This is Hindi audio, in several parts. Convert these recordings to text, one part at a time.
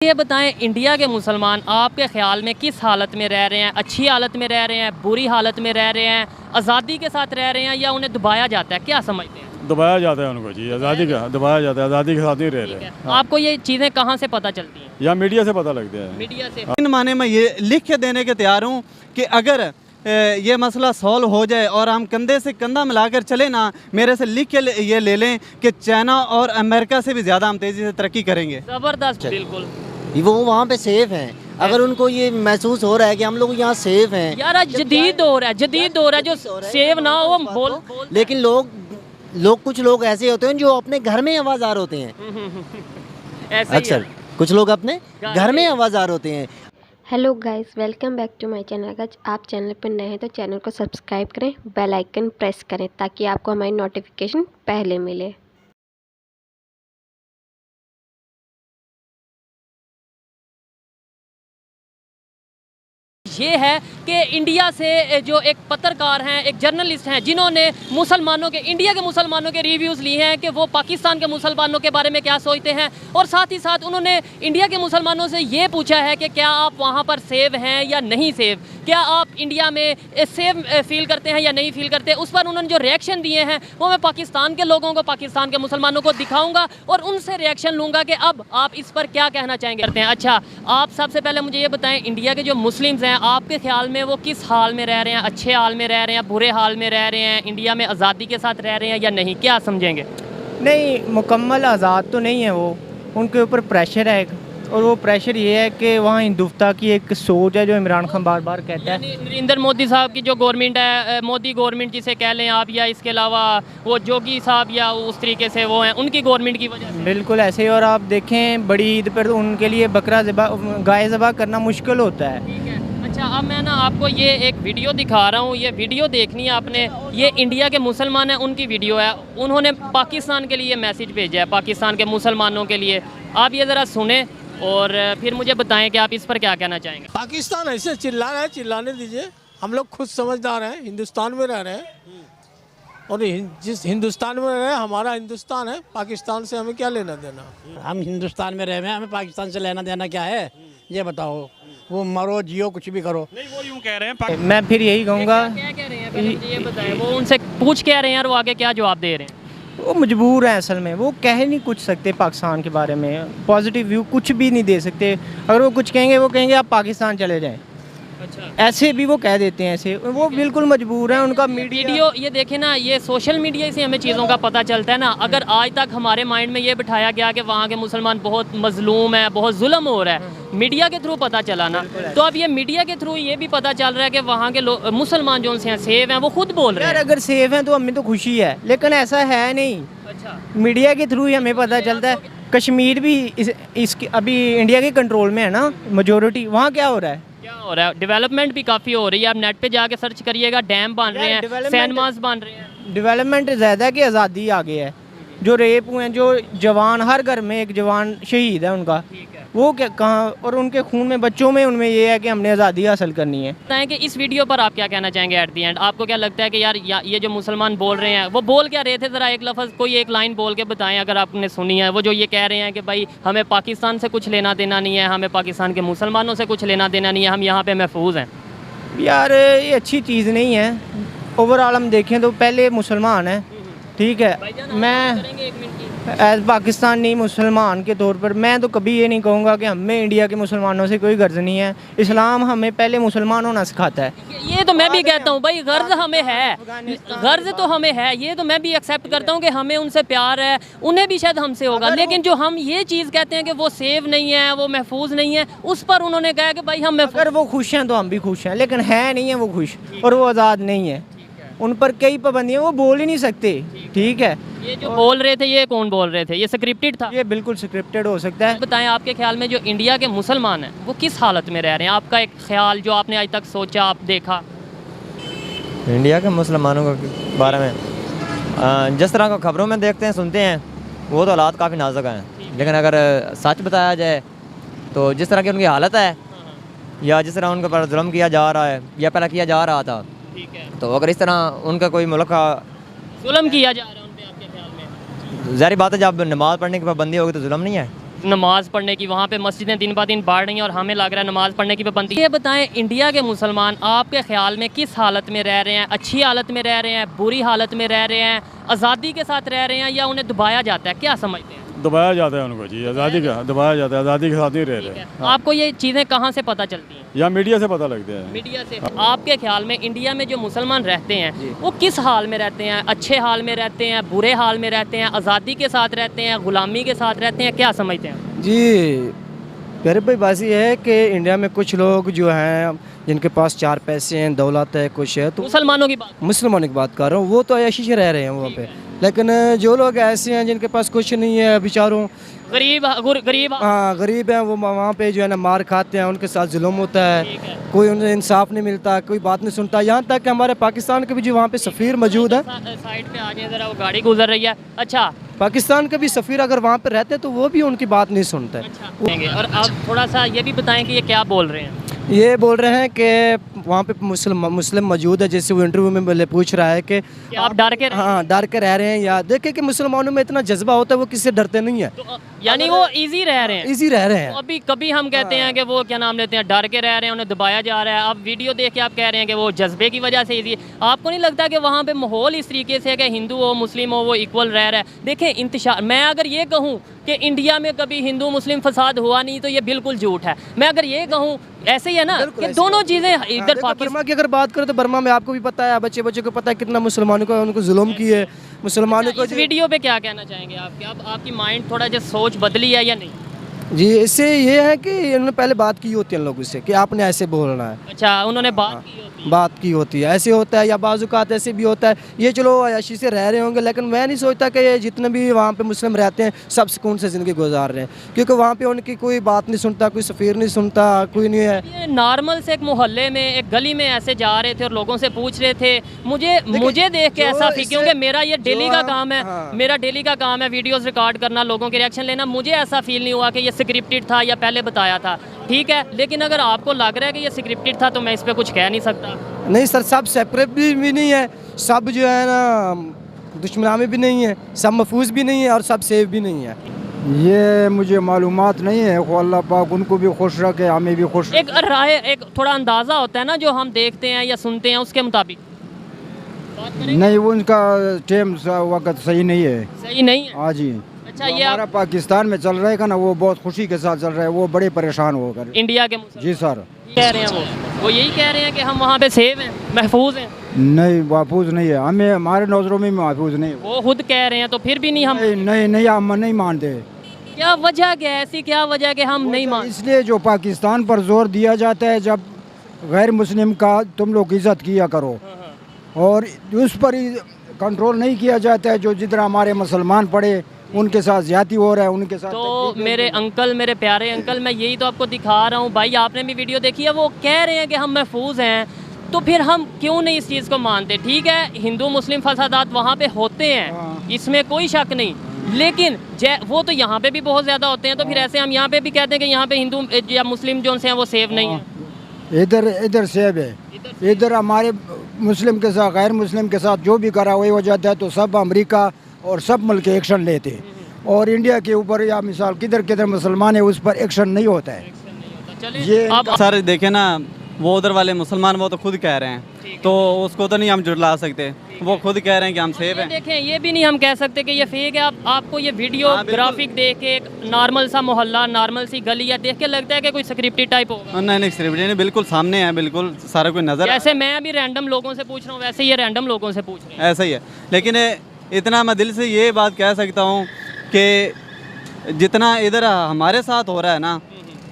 ये बताएं, इंडिया के मुसलमान आपके ख्याल में किस हालत में रह रहे हैं? अच्छी हालत में रह रहे हैं, बुरी हालत में रह रहे हैं, आज़ादी के साथ रह रहे हैं या उन्हें दबाया जाता है? क्या समझते हैं? दबाया जाता है उनको जी, आज़ादी का दबाया जाता है, आज़ादी के साथ नहीं रह रहे। आपको ये चीज़ें कहाँ से पता चलती हैं? या मीडिया से पता लगता है। मीडिया से। इन माने मैं ये लिख के देने के तैयार हूँ कि अगर ये मसला सॉल्व हो जाए और हम कंधे से कंधा मिलाकर चले ना, मेरे से लिख के ये ले लें कि चाइना और अमेरिका से भी ज़्यादा हम तेज़ी से तरक्की करेंगे। ज़बरदस्त, बिल्कुल। वो वहाँ पे सेफ हैं। अगर उनको ये महसूस हो रहा है कि हम लोग यहाँ सेफ हैं, यार आज जदीद दौर है, जदीद दौर है, जो सेव ना हो बोल। लेकिन लोग कुछ लोग ऐसे होते हैं जो अपने घर में आवाज़ार होते हैं। ऐसे ही अक्सर कुछ लोग अपने घर में आवाज़ार होते हैं। Hello guys, welcome back to my channel. अगर आप चैनल पर नए हैं तो चैनल को सब्सक्राइब करें, बेल आइकन प्रेस करें ताकि आपको हमारी नोटिफिकेशन पहले मिले। ये है कि इंडिया से जो एक पत्रकार हैं, एक जर्नलिस्ट हैं, जिन्होंने मुसलमानों के, इंडिया के मुसलमानों के रिव्यूज़ लिए हैं कि वो पाकिस्तान के मुसलमानों के बारे में क्या सोचते हैं, और साथ ही साथ उन्होंने इंडिया के मुसलमानों से ये पूछा है कि क्या आप वहाँ पर सेव हैं या नहीं सेव, क्या आप इंडिया में सेव फील करते हैं या नहीं फील करते। उस पर उन्होंने जो रिएक्शन दिए हैं वो मैं पाकिस्तान के लोगों को, पाकिस्तान के मुसलमानों को दिखाऊँगा और उनसे रिएक्शन लूँगा कि अब आप इस पर क्या कहना चाहेंगे करते हैं। अच्छा, आप सबसे पहले मुझे ये बताएं, इंडिया के जो मुस्लिम्स हैं आपके ख्याल में वो किस हाल में रह रहे हैं? अच्छे हाल में रह रहे हैं, बुरे हाल में रह रहे हैं, इंडिया में आज़ादी के साथ रह रहे हैं या नहीं, क्या समझेंगे? नहीं, मुकम्मल आज़ाद तो नहीं है वो, उनके ऊपर प्रेशर है और वो प्रेशर ये है कि वहाँ हिंदुस्तान की एक सोच है जो इमरान खान बार बार कहता है। नरेंद्र मोदी साहब की जो गवर्नमेंट है, मोदी गवर्नमेंट जिसे कह लें आप, या इसके अलावा वो जोगी साहब या उस तरीके से वो हैं, उनकी गवर्नमेंट की वजह से बिल्कुल ऐसे ही। और आप देखें बड़ी ईद पर उनके लिए बकरा गाय ज़बा करना मुश्किल होता है। ठीक है। अच्छा, अब मैं ना आपको ये एक वीडियो दिखा रहा हूँ, ये वीडियो देखनी है आपने। ये इंडिया के मुसलमान हैं, उनकी वीडियो है, उन्होंने पाकिस्तान के लिए मैसेज भेजा है, पाकिस्तान के मुसलमानों के लिए। आप ये ज़रा सुने और फिर मुझे बताएं कि आप इस पर क्या कहना चाहेंगे। पाकिस्तान ऐसे चिल्ला रहा है, चिल्लाने दीजिए। हम लोग खुद समझदार हैं, हिंदुस्तान में रह रहे हैं और जिस हिंदुस्तान में रह रहे हैं हमारा हिंदुस्तान है, पाकिस्तान से हमें क्या लेना देना। हम हिंदुस्तान में रह रहे हैं, हमें पाकिस्तान से लेना देना क्या है ये बताओ। वो मरो जियो कुछ भी करो। नहीं, वो यूँ कह रहे हैं। मैं फिर यही कहूँगा, क्या कह रहे हैं पहले मुझे ये बताएं, वो उनसे पूछ कह रहे हैं और वो आगे क्या जवाब दे रहे हैं? वो मजबूर हैं असल में, वो कह नहीं कुछ सकते पाकिस्तान के बारे में, पॉजिटिव व्यू कुछ भी नहीं दे सकते। अगर वो कुछ कहेंगे वो कहेंगे आप पाकिस्तान चले जाएं। अच्छा, ऐसे भी वो कह देते हैं, ऐसे वो बिल्कुल मजबूर हैं। उनका मीडिया ये देखें ना, ये सोशल मीडिया से हमें चीज़ों का पता चलता है ना। अगर आज तक हमारे माइंड में ये बिठाया गया कि वहाँ के मुसलमान बहुत मजलूम है, बहुत जुल्म हो रहा है, मीडिया के थ्रू पता चला ना, तो अब ये मीडिया के थ्रू ये भी पता चल रहा है कि वहाँ के मुसलमान जो उनसे सेव हैं वो खुद बोल रहे हैं। यार अगर सेफ हैं तो हमें तो खुशी है, लेकिन ऐसा है नहीं। अच्छा, मीडिया के थ्रू ही हमें पता चलता है। कश्मीर भी इसकी अभी इंडिया के कंट्रोल में है ना, मेजोरिटी। वहाँ क्या हो रहा है? क्या हो रहा है? डेवलपमेंट भी काफ़ी हो रही है। आप नेट पे जाके सर्च करिएगा, डैम बन रहे हैं, सैनमास बन रहे हैं। डेवलपमेंट ज़्यादा है कि आज़ादी आगे है। जो रेप हुए हैं, जो जवान, हर घर में एक जवान शहीद है उनका, वो क्या कहाँ, और उनके खून में, बच्चों में, उनमें ये है कि हमने आज़ादी हासिल करनी है। बताएं कि इस वीडियो पर आप क्या कहना चाहेंगे एट दी एंड? आपको क्या लगता है कि यार ये जो मुसलमान बोल रहे हैं वो बोल क्या रहे थे? ज़रा एक लफ्ज़, कोई एक लाइन बोल के बताएं अगर आपने सुनी है। वो जो ये कह रहे हैं कि भाई हमें पाकिस्तान से कुछ लेना देना नहीं है, हमें पाकिस्तान के मुसलमानों से कुछ लेना देना नहीं है, हम यहाँ पर महफूज हैं। यार ये अच्छी चीज़ नहीं है। ओवरऑल हम देखें तो पहले मुसलमान हैं, ठीक है। मैं एज पाकिस्तानी मुसलमान के तौर पर मैं तो कभी ये नहीं कहूँगा कि हमें इंडिया के मुसलमानों से कोई गर्ज नहीं है। इस्लाम हमें पहले मुसलमान होना सिखाता है। ये तो मैं भी कहता हूँ भाई, गर्ज हमें है, गर्ज तो हमें है, ये तो मैं भी एक्सेप्ट करता हूँ कि हमें उनसे प्यार है, उन्हें भी शायद हमसे होगा। लेकिन जो हम ये चीज़ कहते हैं कि वो सेव नहीं है, वो महफूज नहीं है, उस पर उन्होंने कहा कि भाई हम अगर वो खुश हैं तो हम भी खुश हैं, लेकिन है नहीं है वो खुश, और वो आज़ाद नहीं है। उन पर कई पाबंदियाँ, वो बोल ही नहीं सकते, ठीक है। ये जो बोल रहे थे, ये कौन बोल रहे थे? ये स्क्रिप्टेड था? ये बिल्कुल स्क्रिप्टेड हो सकता है। बताएं, आपके ख्याल में जो इंडिया के मुसलमान हैं वो किस हालत में रह रहे हैं? आपका एक ख्याल जो आपने आज तक सोचा, आप देखा। इंडिया के मुसलमानों के बारे में जिस तरह को खबरों में देखते हैं, सुनते हैं, वो तो हालात काफ़ी नाजुक हैं। लेकिन अगर सच बताया जाए तो जिस तरह की उनकी हालत है, या जिस तरह उनके पर जुल्म किया जा रहा है या पहले किया जा रहा था, ठीक है, तो अगर इस तरह उनका कोई मुल्क का जुल्म किया जा रहा है उन पे, आपके ख्याल में? ज़ाहिर बात है जब नमाज़ पढ़ने की पाबंदी होगी तो जुल्म नहीं है। नमाज़ पढ़ने की, वहाँ पे मस्जिदें दिन ब दिन बढ़ रही हैं और हमें लग रहा है नमाज़ पढ़ने की पाबंदी। ये बताएं, इंडिया के मुसलमान आपके ख्याल में किस हालत में रह रहे हैं? अच्छी हालत में रह रहे हैं, बुरी हालत में रह रहे हैं, आज़ादी के साथ रह रहे हैं, या उन्हें दबाया जाता है? क्या समझते हैं? दबाया जाता है उनको जी, आज़ादी का दबाया जाता है, आज़ादी के साथ नहीं रह रहे। आपको ये चीज़ें कहाँ से पता चलती हैं? या मीडिया से पता लगते हैं। मीडिया से। आपके ख्याल में इंडिया में जो मुसलमान रहते हैं वो किस हाल में रहते हैं? अच्छे हाल में रहते हैं, बुरे हाल में रहते हैं, आज़ादी के साथ रहते हैं, ग़ुलामी के साथ रहते हैं? क्या समझते हैं? जी प्यारे भाई, बात ये है कि इंडिया में कुछ लोग जो हैं जिनके पास 4 पैसे हैं, दौलत है, कुछ है, तो मुसलमानों की बात, मुसलमानों की बात कर रहा हूँ, वो तो अय्याशी से रह रहे हैं वहाँ पे। लेकिन जो लोग ऐसे हैं जिनके पास कुछ नहीं है, बेचारों गरीब गरीब हाँ गरीब हैं, वो वहाँ पे जो है ना मार खाते हैं, उनके साथ जुल्म होता है, कोई उन्हें इंसाफ नहीं मिलता, कोई बात नहीं सुनता। यहाँ तक कि हमारे पाकिस्तान के भी जो वहाँ पे सफ़ीर मौजूद है, साइड पे आ जाए ज़रा, वो गाड़ी गुजर रही है। अच्छा, पाकिस्तान के भी सफ़ीर अगर वहाँ पे रहते तो वो भी उनकी बात नहीं सुनते। अच्छा। और आप थोड़ा सा ये भी बताएं कि ये क्या बोल रहे हैं? ये बोल रहे हैं कि वहाँ पे मुस्लिम मौजूद है, जैसे वो इंटरव्यू में बोले पूछ रहा है कि आप डर के हाँ डर के रह रहे हैं, या देखे कि मुसलमानों में इतना जज्बा होता है, वो किससे डरते नहीं है, तो यानी वो इजी रह रहे हैं, इजी रह रहे हैं। तो अभी कभी हम कहते हैं कि वो क्या नाम लेते हैं, डर के रह रहे हैं, उन्हें दबाया जा रहा है। आप वीडियो देख के आप कह रहे हैं कि वो जज्बे की वजह से इजी। आपको नहीं लगता कि वहाँ पे माहौल इस तरीके से है कि हिंदू हो मुस्लिम हो वो इक्वल रह रहा है? देखें इंतशार, मैं अगर ये कहूँ कि इंडिया में कभी हिंदू मुस्लिम फसाद हुआ नहीं तो ये बिल्कुल झूठ है। मैं अगर ये कहूँ, ऐसे ही है ना कि दोनों चीज़ें इधर बर्मा की अगर बात करें तो बर्मा में आपको भी पता है, बच्चे को पता है कितना मुसलमानों को उनको जुल्म किए मुसलमानों को। इस वीडियो पे क्या कहना चाहेंगे आप? क्या आपकी माइंड थोड़ा जो सोच बदली है या नहीं? जी, इससे ये है कि उन्होंने पहले बात की होती है लोगों से कि आपने ऐसे बोलना है। अच्छा, उन्होंने बात की होती है, बात की होती है, ऐसे होता है, या बाज़-औक़ात ऐसे भी होता है। ये चलो अय्याशी से रह रहे होंगे, लेकिन मैं नहीं सोचता कि ये जितने भी वहाँ पे मुस्लिम रहते हैं सब सुकून से ज़िंदगी गुजार रहे हैं, क्योंकि वहाँ पे उनकी कोई बात नहीं सुनता, कोई सफ़ीर नहीं सुनता, कोई नहीं है। ये नॉर्मल से एक मोहल्ले में, एक गली में ऐसे जा रहे थे और लोगों से पूछ रहे थे, मुझे देख के ऐसा फील, क्योंकि मेरा ये डेली का काम है, मेरा डेली का काम है वीडियोस रिकॉर्ड करना, लोगों के रिएक्शन लेना। मुझे ऐसा फील नहीं हुआ कि ये स्क्रिप्टेड था या पहले बताया था, ठीक है। लेकिन अगर आपको लग रहा है कि ये स्क्रिप्टेड था तो मैं इस पर कुछ कह नहीं सकता। नहीं सर, सब सेपरेट भी नहीं है, सब जो है ना दुश्मनामे भी नहीं है, सब महफूज भी नहीं है और सब सेफ भी नहीं है। ये मुझे मालूमात नहीं है, अल्लाह पाक उनको भी खुश रखे, हमें भी खुश। एक राय, एक थोड़ा अंदाज़ा होता है ना जो हम देखते हैं या सुनते हैं, उसके मुताबिक नहीं, वो उनका टाइम वक्त सही नहीं है, सही नहीं है। हाँ जी। अच्छा, ये ये हमारा पाकिस्तान में चल रहा है ना, वो बहुत खुशी के साथ चल रहा है, वो बड़े परेशान होकर। इंडिया के मुसलमान जी सर, कह रहे हैं, वो यही कह रहे हैं कि हम वहाँ पे सेफ हैं, महफूज हैं। नहीं, महफूज नहीं है, हमें हमारे नजरों में महफूज नहीं है। वो खुद कह रहे हैं तो फिर भी नहीं हम नहीं हम नहीं मानते। क्या वजह क्या है, ऐसी क्या वजह कि हम नहीं मानते? इसलिए जो पाकिस्तान पर जोर दिया जाता है, जब गैर मुस्लिम का तुम लोग इज्जत किया करो, और उस पर कंट्रोल नहीं किया जाता है, जो जिधर हमारे मुसलमान पड़े उनके साथ ज्यादती हो रहा है, उनके साथ। तो मेरे अंकल, मेरे प्यारे अंकल, मैं यही तो आपको दिखा रहा हूँ भाई, आपने भी वीडियो देखी है, वो कह रहे हैं कि हम महफूज हैं, तो फिर हम क्यों नहीं इस चीज़ को मानते? ठीक है, हिंदू मुस्लिम फसादात वहाँ पे होते हैं, इसमें कोई शक नहीं, लेकिन वो तो यहाँ पे भी बहुत ज़्यादा होते हैं, तो फिर ऐसे हम यहाँ पे भी कहते हैं कि यहाँ पे हिंदू या मुस्लिम जो हैं वो सेफ नहीं है। इधर सेफ है, इधर हमारे मुस्लिम के साथ गैर मुस्लिम के साथ जो भी करा हुआ हो जाता है तो सब अमेरिका और सब मुल्क एक्शन लेते हैं, और इंडिया के ऊपर या मिसाल किधर मुसलमान है उस पर एक्शन नहीं होता है। ये आप सर देखें ना, वो उधर वाले मुसलमान वो तो खुद कह रहे हैं, तो उसको तो नहीं हम जुड़ला सकते, वो खुद कह रहे हैं कि हम सेफ हैं। देखें, ये भी नहीं हम कह सकते कि ये फेक है। आपको ये वीडियो ग्राफिक देख के एक नॉर्मल सा मोहल्ला, नॉर्मल सी गली है, देख के लगता है कि कोई स्क्रिप्टेड टाइप होगा? नहीं, स्क्रिप्टेड नहीं, बिल्कुल सामने है, बिल्कुल सारा कोई नजर। जैसे मैं अभी रैंडम लोगों से पूछ रहा हूँ, वैसे ये रैंडम लोगों से पूछ रहे हैं। ऐसा ही है, लेकिन इतना मैं दिल से ये बात कह सकता हूँ कि जितना इधर हमारे साथ हो रहा है ना,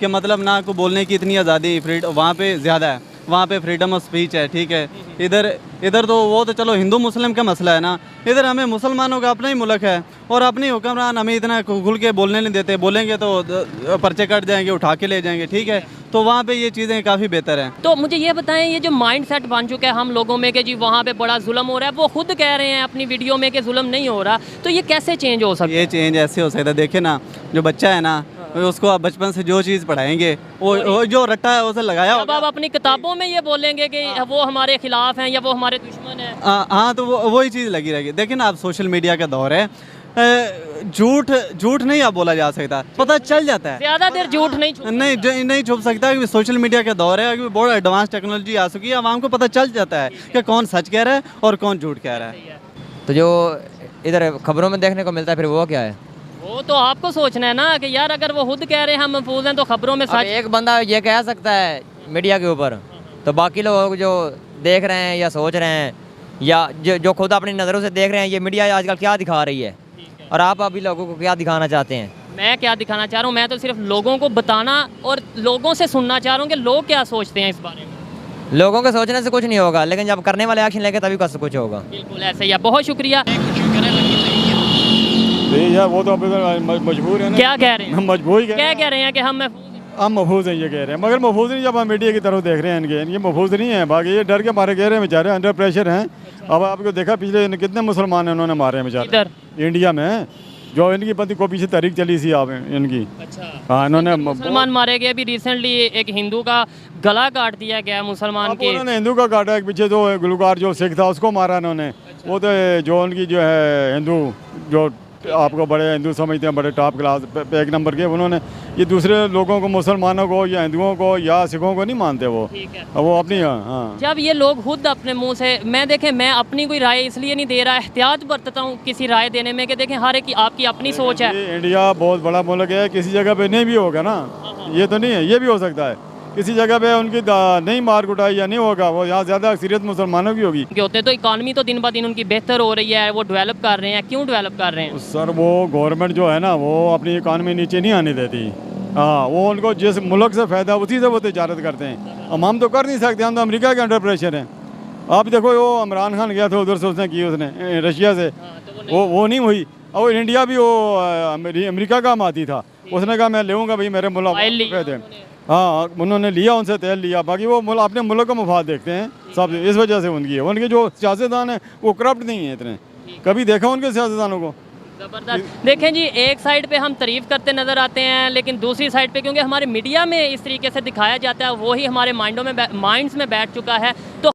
कि मतलब ना को बोलने की इतनी आज़ादी वहाँ पे ज़्यादा है, वहाँ पे फ्रीडम ऑफ स्पीच है, ठीक है। इधर तो वो तो चलो हिंदू मुस्लिम का मसला है ना, इधर हमें मुसलमानों का अपना ही मुल्क है और अपनी हुक्मरान हमें इतना खुल के बोलने नहीं देते, बोलेंगे तो पर्चे कट जाएंगे, उठा के ले जाएंगे, ठीक है। तो वहाँ पे ये चीज़ें काफ़ी बेहतर हैं। तो मुझे ये बताएं, ये जो माइंड सेट बन चुका है हम लोगों में कि जी वहाँ पे बड़ा जुल्म हो रहा है, वो खुद कह रहे हैं अपनी वीडियो में कि जुल्म नहीं हो रहा, तो ये कैसे चेंज हो सकता है? ये चेंज ऐसे हो सकता है, देखे ना, जो बच्चा है ना, उसको आप बचपन से जो चीज़ पढ़ाएंगे वो जो रट्टा है उसे लगाया अब आप अपनी किताबों में ये बोलेंगे कि वो हमारे खिलाफ हैं या वो हमारे दुश्मन हैं। हाँ, तो वही चीज़ लगी रहेगी। देखिए ना, आप सोशल मीडिया का दौर है, झूठ झूठ नहीं अब बोला जा सकता, पता चल जाता है। ज़्यादा देर झूठ नहीं नहीं छुप सकता, क्योंकि सोशल मीडिया का दौर है, क्योंकि बहुत एडवांस टेक्नोलॉजी आ चुकी है, आवाम को पता चल जाता है कि कौन सच कह रहा है और कौन झूठ कह रहा है। तो जो इधर खबरों में देखने को मिलता है फिर वो क्या है? वो तो आपको सोचना है ना कि यार अगर वो खुद कह रहे हैं हम महफूज हैं तो खबरों में अब सच। एक बंदा ये कह सकता है मीडिया के ऊपर, तो बाकी लोग जो देख रहे हैं या सोच रहे हैं या जो खुद अपनी नज़रों से देख रहे हैं ये मीडिया आजकल क्या दिखा रही है, और आप अभी लोगों को क्या दिखाना चाहते हैं? मैं क्या दिखाना चाह रहा हूँ, मैं तो सिर्फ लोगों को बताना और लोगों से सुनना चाह रहा हूँ कि लोग क्या सोचते हैं इस बारे में। लोगों के सोचने से कुछ नहीं होगा, लेकिन जब करने वाले एक्शन लेंगे तभी कुछ होगा। बिल्कुल ऐसे ही है। बहुत शुक्रिया। यार वो तो अब मजबूर है ना। क्या कह रहे हैं? हम मजबूर ही क्या कह रहे हैं कि हम महफूज हैं? हम महफूज हैं ये कह रहे हैं, मगर महफूज नहीं जब हम मीडिया की तरफ देख रहे हैं इनके महफूज नहीं है, बाकी ये डर के मारे कह रहे हैं बेचारे, अंडर प्रेशर हैं। अब आपको देखा पिछले कितने मुसलमान इन्होंने मारे हैं बेचारे इंडिया में, जो इनकी पति को पीछे तहरीक चली थी आप इनकी। हाँ इन्होंने मुसलमान मारे गए। अभी रिसेंटली एक हिंदू का गला काट दिया गया मुसलमान के। उन्होंने हिंदू का काटा, एक पीछे जो गुलकार जो सिख था उसको मारा इन्होंने। वो तो जो उनकी जो है हिंदू जो आपको बड़े हिंदू समझते हैं, बड़े टॉप क्लास पे एक नंबर के, उन्होंने ये दूसरे लोगों को, मुसलमानों को या हिंदुओं को या सिखों को नहीं मानते वो अपनी। हाँ जब ये लोग खुद अपने मुंह से, मैं देखें मैं अपनी कोई राय इसलिए नहीं दे रहा, एहतियात बरतता हूँ किसी राय देने में कि देखें हर एक की आपकी अपनी सोच है। इंडिया बहुत बड़ा मुल्क है, किसी जगह पे नहीं भी होगा ना, ये तो नहीं है, ये भी हो सकता है किसी जगह पे उनकी नहीं मार कुटाई या नहीं होगा, वो यहाँ ज़्यादा अक्सरियत मुसलमानों की होगी। होते तो इकानमी तो दिन ब दिन उनकी बेहतर हो रही है, वो डेवलप कर रहे हैं। क्यों डेवलप कर रहे हैं? सर वो गवर्नमेंट जो है ना वो अपनी इकानमी नीचे नहीं आने देती। हाँ वो उनको जिस मुल्क से फ़ायदा उसी से वो तजारत करते हैं। हम तो कर नहीं सकते, हम तो अमेरिका के अंडर प्रेशर हैं। आप देखो वो इमरान खान गया था उधर से, उसने की उसने रशिया से, वो नहीं हुई। और इंडिया भी वो अमेरिका का माती था, उसने कहा मैं लूँगा भाई मेरे मुल्क। हाँ उन्होंने लिया, उनसे तेल लिया, बाकी वो अपने मुल्क का मुफाद देखते हैं सब, इस वजह से उनकी है। उनके जो सियासतदान हैं वो करप्ट नहीं है इतने, कभी देखा उनके सियासतदानों को? ज़बरदस्त। देखें जी, एक साइड पे हम तारीफ़ करते नज़र आते हैं, लेकिन दूसरी साइड पे क्योंकि हमारे मीडिया में इस तरीके से दिखाया जाता है, वही हमारे माइंड्स में बैठ चुका है। तो